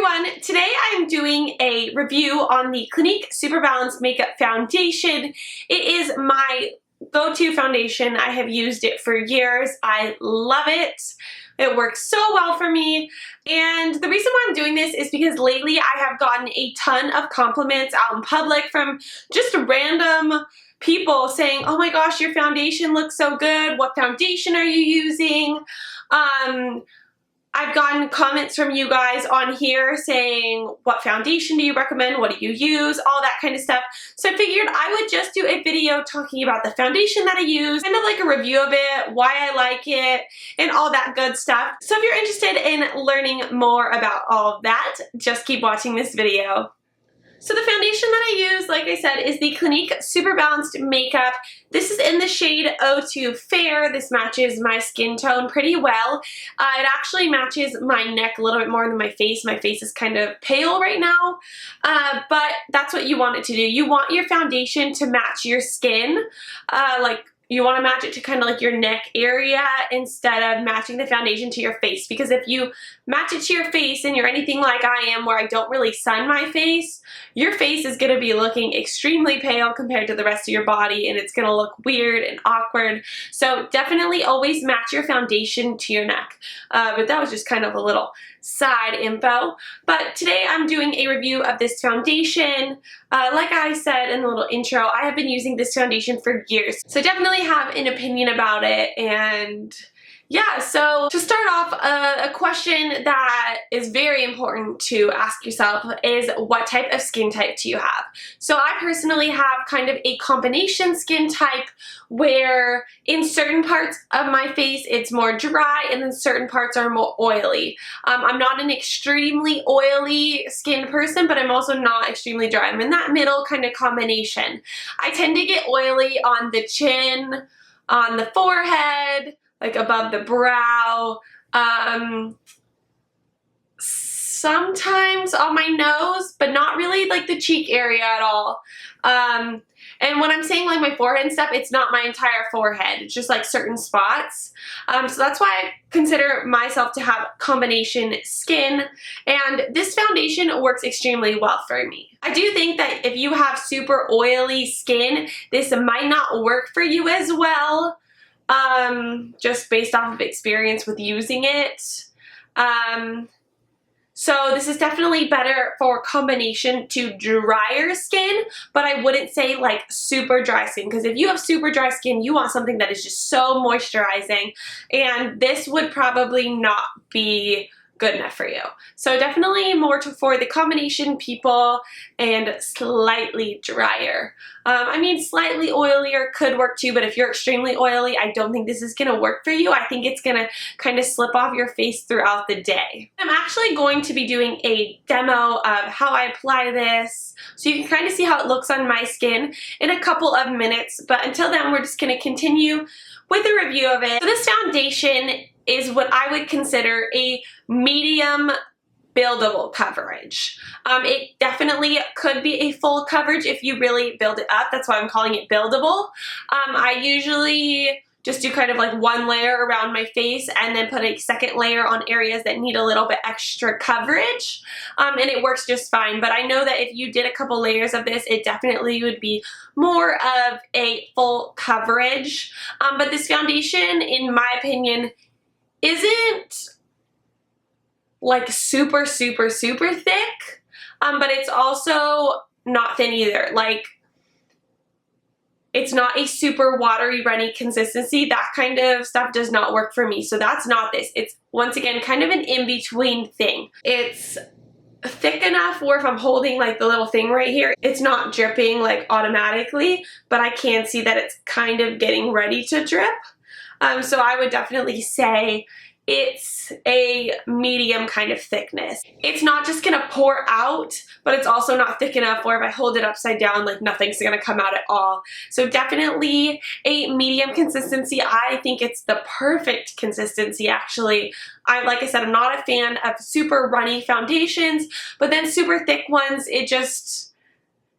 everyone, today I'm doing a review on the Clinique Superbalanced Makeup Foundation. It is my go-to foundation. I have used it for years. I love it. It works so well for me. And the reason why I'm doing this is because lately I have gotten a ton of compliments out in public from just random people saying, oh my gosh, your foundation looks so good. What foundation are you using? I've gotten comments from you guys on here saying, what foundation do you recommend? What do you use? All that kind of stuff. So I figured I would just do a video talking about the foundation that I use, kind of like a review of it, why I like it, and all that good stuff. So if you're interested in learning more about all of that, just keep watching this video. So the foundation that I use, like I said, is the Clinique Superbalanced Makeup. This is in the shade 02 Fair. This matches my skin tone pretty well. It actually matches my neck a little bit more than my face. My face is kind of pale right now, but that's what you want it to do. You want your foundation to match your skin, you want to match it to kind of like your neck area instead of matching the foundation to your face, because if you match it to your face and you're anything like I am where I don't really sun my face, your face is going to be looking extremely pale compared to the rest of your body, and it's going to look weird and awkward. So definitely always match your foundation to your neck. But that was just kind of a little side info. But today I'm doing a review of this foundation. Like I said in the little intro, I have been using this foundation for years, so definitely have an opinion about it. And yeah, so to start off, a question that is very important to ask yourself is, what type of skin type do you have? So I personally have kind of a combination skin type where in certain parts of my face it's more dry and then certain parts are more oily. I'm not an extremely oily skin person, but I'm also not extremely dry. I'm in that middle kind of combination. I tend to get oily on the chin, on the forehead, like above the brow, sometimes on my nose, but not really like the cheek area at all. And when I'm saying like my forehead and stuff, it's not my entire forehead. It's just like certain spots. So that's why I consider myself to have combination skin. And this foundation works extremely well for me. I do think that if you have super oily skin, this might not work for you as well. Just based off of experience with using it. So this is definitely better for combination to drier skin, but I wouldn't say like super dry skin, because if you have super dry skin, you want something that is just so moisturizing, and this would probably not be good enough for you. So definitely more for the combination people and slightly drier. I mean, slightly oilier could work too, but if you're extremely oily, I don't think this is going to work for you. I think it's going to kind of slip off your face throughout the day. I'm actually going to be doing a demo of how I apply this, so you can kind of see how it looks on my skin in a couple of minutes. But until then, we're just going to continue with a review of it. So this foundation is what I would consider a medium buildable coverage. It definitely could be a full coverage if you really build it up. That's why I'm calling it buildable. I usually just do kind of like one layer around my face and then put a second layer on areas that need a little bit extra coverage, and it works just fine. But I know that if you did a couple layers of this, it definitely would be more of a full coverage. But this foundation, in my opinion, isn't like super thick, but it's also not thin either. Like, it's not a super watery, runny consistency. That kind of stuff does not work for me. So that's not this. It's, once again, kind of an in-between thing. It's thick enough where if I'm holding like the little thing right here, it's not dripping like automatically, but I can see that it's kind of getting ready to drip. So I would definitely say it's a medium kind of thickness. It's not just gonna pour out, but it's also not thick enough where if I hold it upside down, like nothing's gonna come out at all. So definitely a medium consistency. I think it's the perfect consistency, actually. Like I said, I'm not a fan of super runny foundations, but then super thick ones,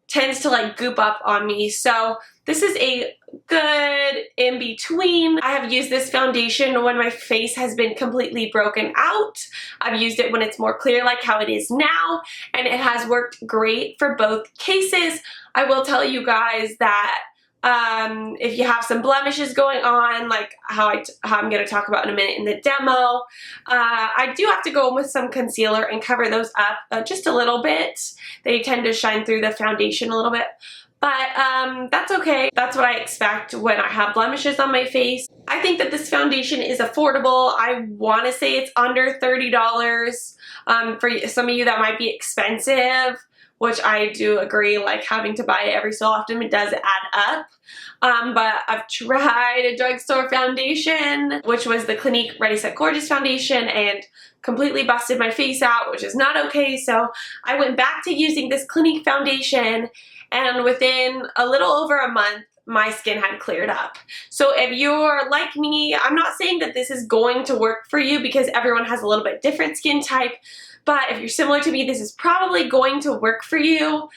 tends to like goop up on me. So this is a good in between. I have used this foundation when my face has been completely broken out. I've used it when it's more clear like how it is now, and it has worked great for both cases. I will tell you guys that if you have some blemishes going on, like how I'm going to talk about in a minute in the demo, I do have to go in with some concealer and cover those up just a little bit. They tend to shine through the foundation a little bit. But that's okay. That's what I expect when I have blemishes on my face. I think that this foundation is affordable. I want to say it's under $30. For some of you that might be expensive, which I do agree, like having to buy it every so often, it does add up. But I've tried a drugstore foundation, which was the Clinique Ready Set Gorgeous foundation, and completely busted my face out, which is not okay. So I went back to using this Clinique foundation, and within a little over a month, my skin had cleared up. So if you're like me, I'm not saying that this is going to work for you because everyone has a little bit different skin type, but if you're similar to me, this is probably going to work for you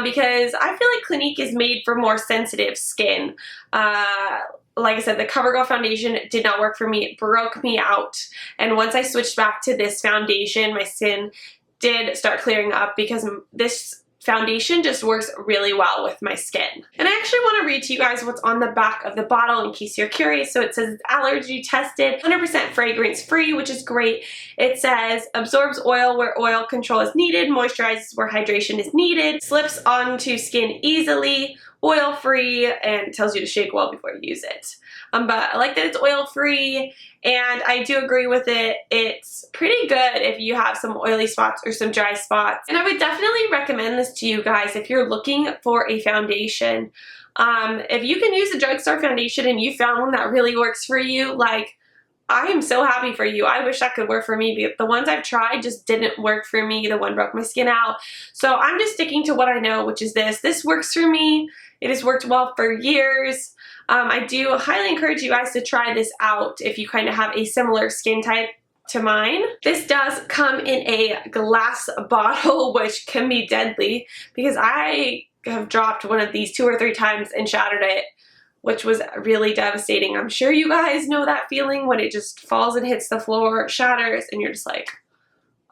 because I feel like Clinique is made for more sensitive skin. Like I said, the CoverGirl foundation did not work for me. It broke me out. And once I switched back to this foundation, my skin did start clearing up because this foundation just works really well with my skin. And I actually want to read to you guys what's on the back of the bottle in case you're curious. So it says it's allergy tested, 100% fragrance free, which is great. It says absorbs oil where oil control is needed, moisturizes where hydration is needed, slips onto skin easily, oil free, and tells you to shake well before you use it. But I like that it's oil free, and I do agree with it. It's pretty good if you have some oily spots or some dry spots. And I would definitely recommend this to you guys if you're looking for a foundation. If you can use a drugstore foundation and you found one that really works for you, like, I am so happy for you. I wish that could work for me, but the ones I've tried just didn't work for me. The one broke my skin out. So I'm just sticking to what I know, which is this. This works for me. It has worked well for years. I do highly encourage you guys to try this out if you kind of have a similar skin type to mine. This does come in a glass bottle, which can be deadly because I have dropped one of these 2 or 3 times and shattered it, which was really devastating. I'm sure you guys know that feeling when it just falls and hits the floor, shatters, and you're just like,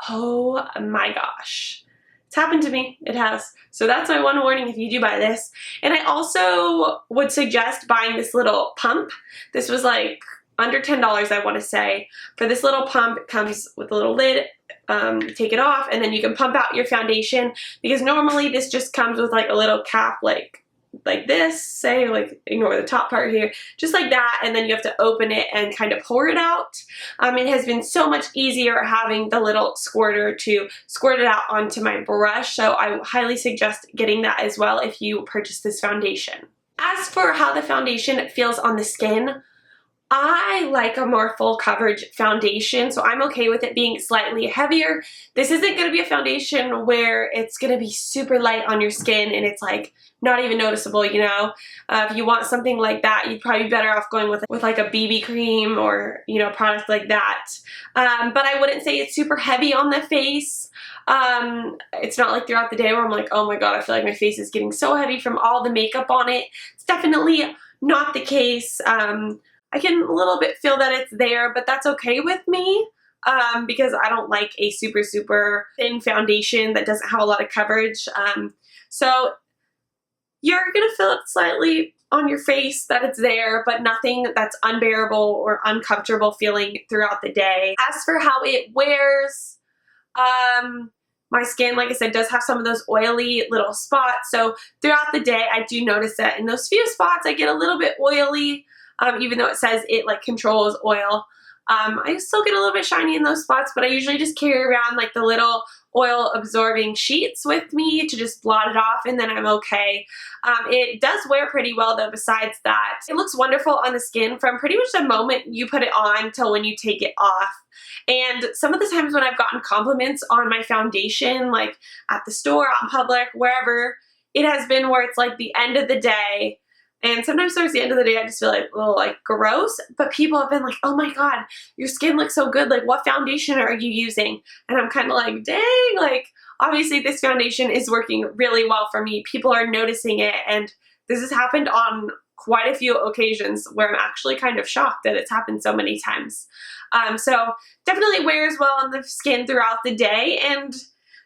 oh my gosh. It's happened to me. It has. So that's my one warning if you do buy this. And I also would suggest buying this little pump. This was like under $10, I want to say. For this little pump, it comes with a little lid. Take it off, and then you can pump out your foundation, because normally this just comes with like a little cap like this, say, like, ignore the top part here, just like that, and then you have to open it and kind of pour it out. It has been so much easier having the little squirter to squirt it out onto my brush, so I highly suggest getting that as well if you purchase this foundation. As for how the foundation feels on the skin, I like a more full coverage foundation, so I'm okay with it being slightly heavier. This isn't going to be a foundation where it's going to be super light on your skin and it's like not even noticeable, you know. If you want something like that, you'd probably be better off going with like a BB cream or, you know, a product like that. But I wouldn't say it's super heavy on the face. It's not like throughout the day where I'm like, oh my god, I feel like my face is getting so heavy from all the makeup on it. It's definitely not the case. I can a little bit feel that it's there, but that's okay with me because I don't like a super thin foundation that doesn't have a lot of coverage. So you're going to feel it slightly on your face that it's there, but nothing that's unbearable or uncomfortable feeling throughout the day. As for how it wears, my skin, like I said, does have some of those oily little spots. So throughout the day, I do notice that in those few spots, I get a little bit oily. Even though it says it like controls oil. I still get a little bit shiny in those spots, but I usually just carry around like the little oil absorbing sheets with me to just blot it off, and then I'm okay. It does wear pretty well though. Besides that, it looks wonderful on the skin from pretty much the moment you put it on till when you take it off. And some of the times when I've gotten compliments on my foundation, like at the store, out in public, wherever, it has been where it's like the end of the day, And sometimes towards the end of the day, I just feel like a little like gross, but people have been like, oh my God, your skin looks so good. Like, what foundation are you using? And I'm kind of like, dang, like obviously this foundation is working really well for me. People are noticing it. And this has happened on quite a few occasions where I'm actually kind of shocked that it's happened so many times. So definitely wears well on the skin throughout the day. And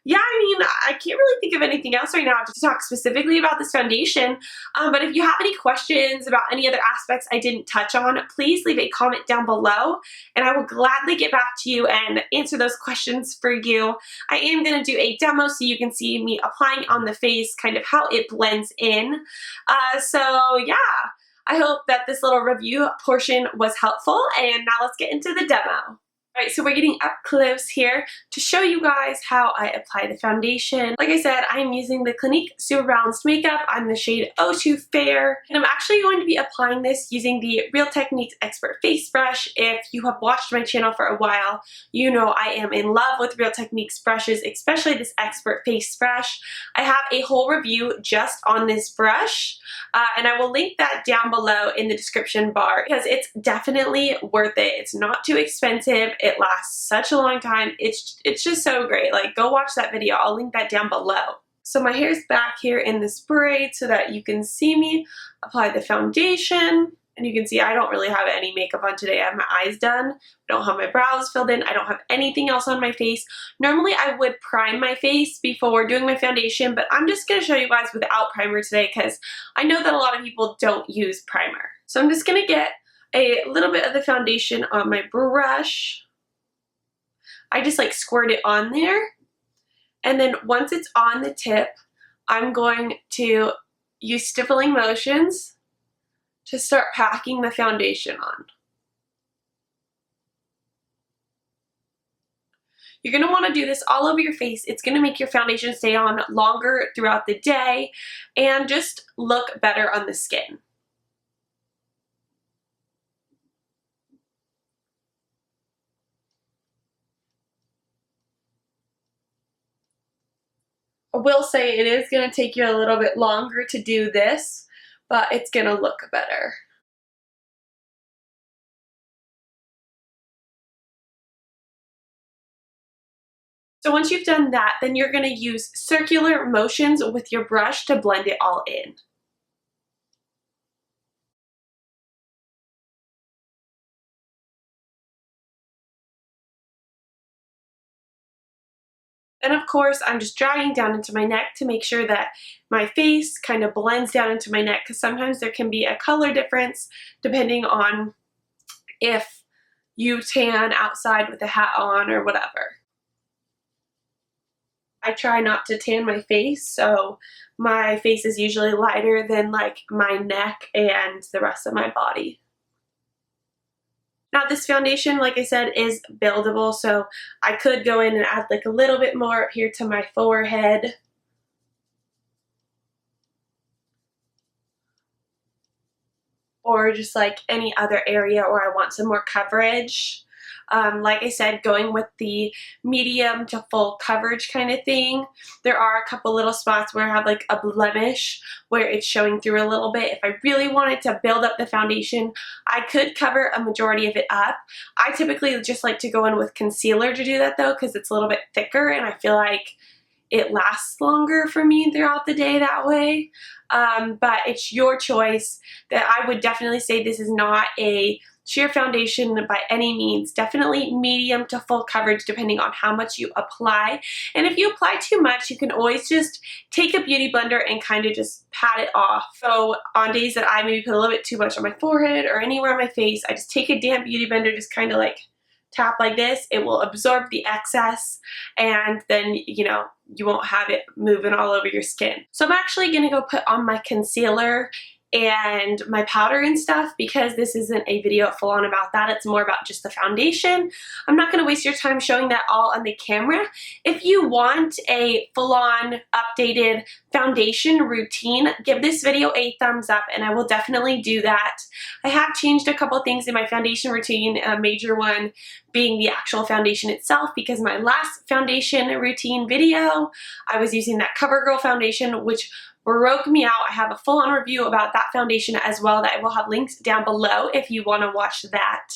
yeah, I mean, I can't really think of anything else right now to talk specifically about this foundation, but if you have any questions about any other aspects I didn't touch on, please leave a comment down below, and I will gladly get back to you and answer those questions for you. I am going to do a demo so you can see me applying on the face, kind of how it blends in. So yeah, I hope that this little review portion was helpful, and now let's get into the demo. Alright, so we're getting up close here to show you guys how I apply the foundation. Like I said, I'm using the Clinique Superbalanced makeup. I'm the shade 02 Fair, and I'm actually going to be applying this using the Real Techniques Expert Face Brush. If you have watched my channel for a while, you know I am in love with Real Techniques brushes, especially this Expert Face Brush. I have a whole review just on this brush, and I will link that down below in the description bar because it's definitely worth it. It's not too expensive. It lasts such a long time. It's just so great. Like, go watch that video. I'll link that down below. So my hair's back here in this braid so that you can see me apply the foundation. And you can see I don't really have any makeup on today. I have my eyes done. I don't have my brows filled in. I don't have anything else on my face. Normally I would prime my face before doing my foundation, but I'm just going to show you guys without primer today because I know that a lot of people don't use primer. So I'm just going to get a little bit of the foundation on my brush. I just like squirt it on there, and then once it's on the tip, I'm going to use stippling motions to start packing the foundation on. You're going to want to do this all over your face. It's going to make your foundation stay on longer throughout the day and just look better on the skin. I will say it is going to take you a little bit longer to do this, but it's going to look better. So once you've done that, then you're going to use circular motions with your brush to blend it all in. And of course, I'm just dragging down into my neck to make sure that my face kind of blends down into my neck, because sometimes there can be a color difference depending on if you tan outside with a hat on or whatever. I try not to tan my face, so my face is usually lighter than like my neck and the rest of my body. Now this foundation, like I said, is buildable, so I could go in and add like a little bit more up here to my forehead. Or just like any other area where I want some more coverage. Like I said, going with the medium to full coverage kind of thing. There are a couple little spots where I have like a blemish where it's showing through a little bit. If I really wanted to build up the foundation, I could cover a majority of it up. I typically just like to go in with concealer to do that though, because it's a little bit thicker and I feel like it lasts longer for me throughout the day that way. But it's your choice. That I would definitely say this is not a sheer foundation by any means. Definitely medium to full coverage depending on how much you apply. And if you apply too much, you can always just take a beauty blender and kind of just pat it off. So on days that I maybe put a little bit too much on my forehead or anywhere on my face, I just take a damp beauty blender, just kind of like tap like this. It will absorb the excess, and then you know you won't have it moving all over your skin. So I'm actually gonna go put on my concealer and my powder and stuff because this isn't a video full on about that. It's more about just the foundation. I'm not going to waste your time showing that all on the camera. If you want a full on updated foundation routine, give this video a thumbs up and I will definitely do that. I have changed a couple things in my foundation routine, a major one being the actual foundation itself, because my last foundation routine video, I was using that CoverGirl foundation, which broke me out. I have a full-on review about that foundation as well that I will have links down below if you want to watch that.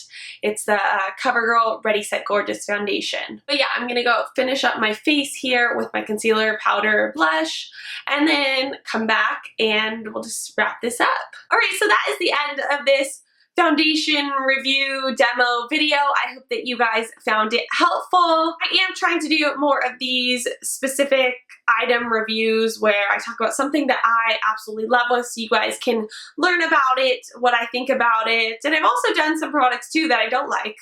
It's the CoverGirl Ready Set Gorgeous foundation. But yeah, I'm gonna go finish up my face here with my concealer, powder, blush, and then come back and we'll just wrap this up. All right, so that is the end of this foundation review demo video. I hope that you guys found it helpful. I am trying to do more of these specific item reviews where I talk about something that I absolutely love with so you guys can learn about it, what I think about it. And I've also done some products too that I don't like.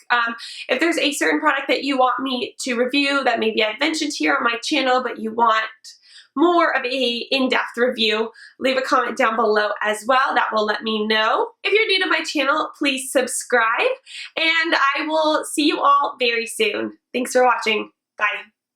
If there's a certain product that you want me to review that maybe I've mentioned here on my channel but you want more of a in-depth review, leave a comment down below as well. That will let me know. If you're new to my channel, please subscribe, and I will see you all very soon. Thanks for watching. Bye.